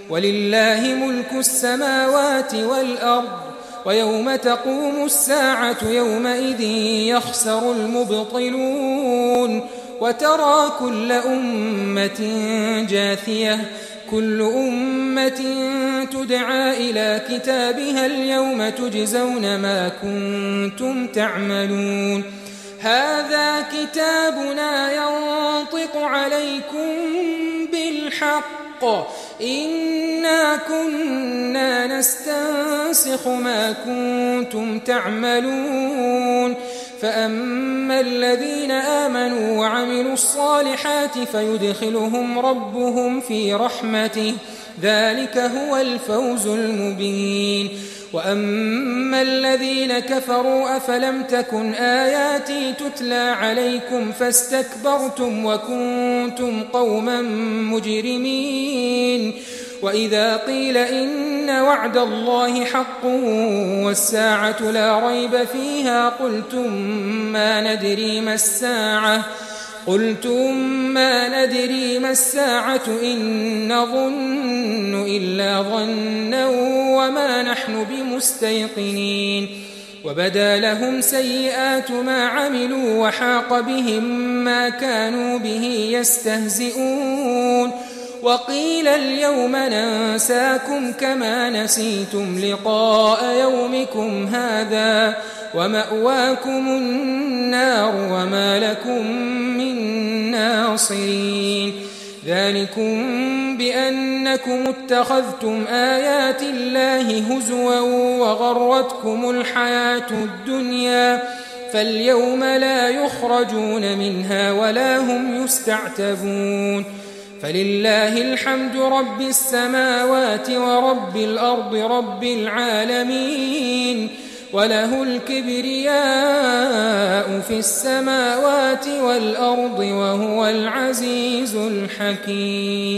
ولله ملك السماوات والأرض ويوم تقوم الساعة يومئذ يخسر المبطلون وترى كل أمة جاثية كل أمة تدعى إلى كتابها اليوم تجزون ما كنتم تعملون هذا كتابنا ينطق عليكم بالحق إنا كنا نستنسخ ما كنتم تعملون فأما الذين آمنوا وعملوا الصالحات فيدخلهم ربهم في رحمته ذلك هو الفوز المبين وأما الذين كفروا أفلم تكن آياتي تتلى عليكم فاستكبرتم وكنتم قوما مجرمين وإذا قيل إن وعد الله حق والساعة لا ريب فيها قلتم ما ندري ما الساعة إن نظن إلا ظنا وما نحن بمستيقنين وبدا لهم سيئات ما عملوا وحاق بهم ما كانوا به يستهزئون وقيل اليوم ننساكم كما نسيتم لقاء يومكم هذا ومأواكم النار وما لكم من ناصرين ذلكم بأنكم اتخذتم آيات الله هزوا وغرتكم الحياة الدنيا فاليوم لا يخرجون منها ولا هم يستعتبون فلله الحمد رب السماوات ورب الأرض رب العالمين وله الكبرياء في السماوات والأرض وهو العزيز الحكيم.